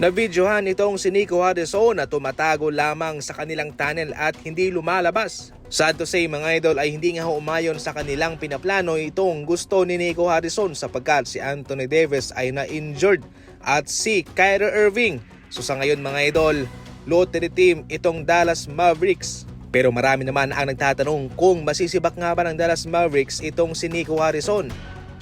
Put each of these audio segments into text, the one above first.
Nabidyohan itong si Nico Harrison na tumatago lamang sa kanilang tunnel at hindi lumalabas. Sad to say mga idol ay hindi nga umayon sa kanilang pinaplano itong gusto ni Nico Harrison sapagkat si Anthony Davis ay na-injured at si Kyrie Irving. So sa ngayon mga idol, lottery team itong Dallas Mavericks. Pero marami naman ang nagtatanong kung masisibak nga ba ng Dallas Mavericks itong si Nico Harrison.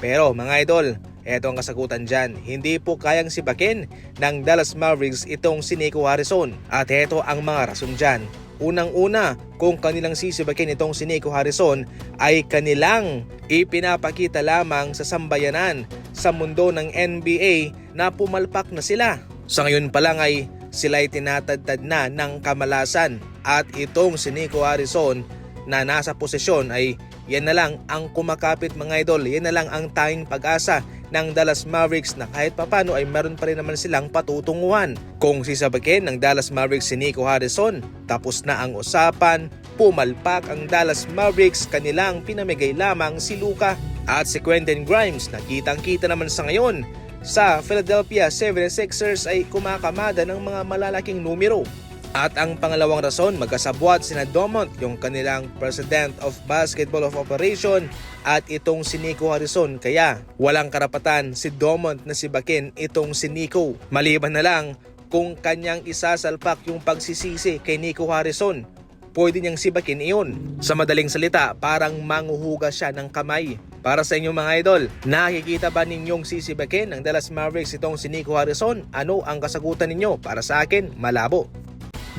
Pero mga idol, eto ang kasagutan dyan, hindi po kayang sibakin ng Dallas Mavericks itong si Nico Harrison. At eto ang mga rason dyan. Unang-una, kung kanilang sisibakin itong si Nico Harrison ay kanilang ipinapakita lamang sa sambayanan sa mundo ng NBA na pumalpak na sila. Sa ngayon pa lang ay sila ay tinatadtad na ng kamalasan at itong si Nico Harrison na nasa posisyon ay yan na lang ang kumakapit mga idol, yan na lang ang tanging pag-asa ng Dallas Mavericks na kahit papano ay meron pa rin naman silang patutunguhan. Kung sisabakin ng Dallas Mavericks si Nico Harrison, tapos na ang usapan, pumalpak ang Dallas Mavericks, kanilang pinamigay lamang si Luka at si Quentin Grimes na kitang-kita naman sa ngayon sa Philadelphia 76ers ay kumakamada ng mga malalaking numero. At ang pangalawang rason, magkasabwat sina Domont, yung kanilang President of Basketball of Operation, at itong si Nico Harrison. Kaya walang karapatan si Domont na sibakin itong si Nico. Maliban na lang kung kanyang isasalpak yung pagsisisi kay Nico Harrison, pwede niyang sibakin iyon. Sa madaling salita, parang manguhugas siya ng kamay. Para sa inyong mga idol, nakikita ba ninyong sisibakin ng Dallas Mavericks itong si Nico Harrison? Ano ang kasagutan ninyo? Para sa akin, malabo.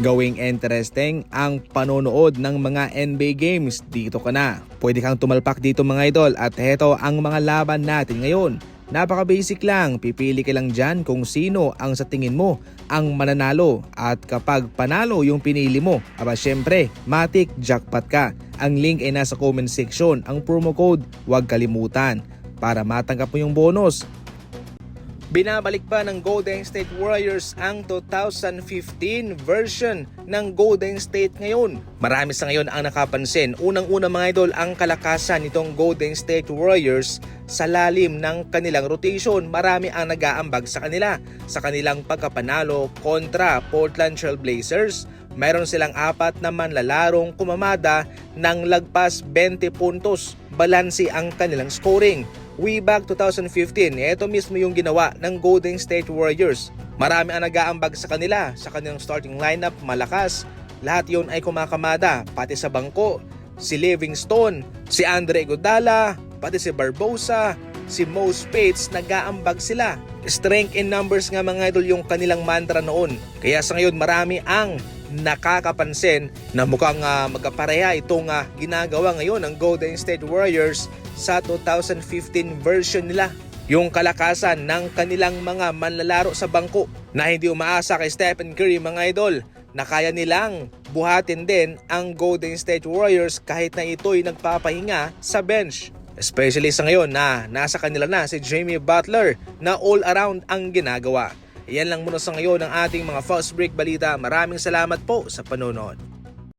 Gawing interesting ang panonood ng mga NBA games, dito ka na. Pwede kang tumalpak dito mga idol at heto ang mga laban natin ngayon. Napaka-basic lang, pipili ka lang dyan kung sino ang sa tingin mo ang mananalo at kapag panalo yung pinili mo, aba syempre, matik jackpot ka. Ang link ay nasa comment section, ang promo code huwag kalimutan para matanggap mo yung bonus. Binabalik pa ng Golden State Warriors ang 2015 version ng Golden State ngayon. Marami sa ngayon ang nakapansin. Unang-una mga idol, ang kalakasan nitong Golden State Warriors sa lalim ng kanilang rotation. Marami ang nag-aambag sa kanila sa kanilang pagkapanalo kontra Portland Trail Blazers. Mayroon silang 4 na manlalarong kumamada ng lagpas 20 puntos. Balansi ang kanilang scoring. Way back 2015, ito mismo yung ginawa ng Golden State Warriors. Marami ang nag-aambag sa kanila, sa kanilang starting lineup, malakas. Lahat yon ay kumakamada, pati sa bangko. Si Livingston, si Andre Iguodala, pati si Barbosa, si Mo Speights, nag-aambag sila. Strength in numbers nga mga idol yung kanilang mantra noon. Kaya sa ngayon marami ang nakakapansin na mukhang magkapareha itong ginagawa ngayon ng Golden State Warriors sa 2015 version nila. Yung kalakasan ng kanilang mga manlalaro sa bangko na hindi umaasa kay Stephen Curry mga idol, na kaya nilang buhatin din ang Golden State Warriors kahit na ito'y nagpapahinga sa bench. Especially sa ngayon na nasa kanila na si Jimmy Butler na all around ang ginagawa. Iyan lang muna sa ngayon ang ating mga fast break balita. Maraming salamat po sa panonood.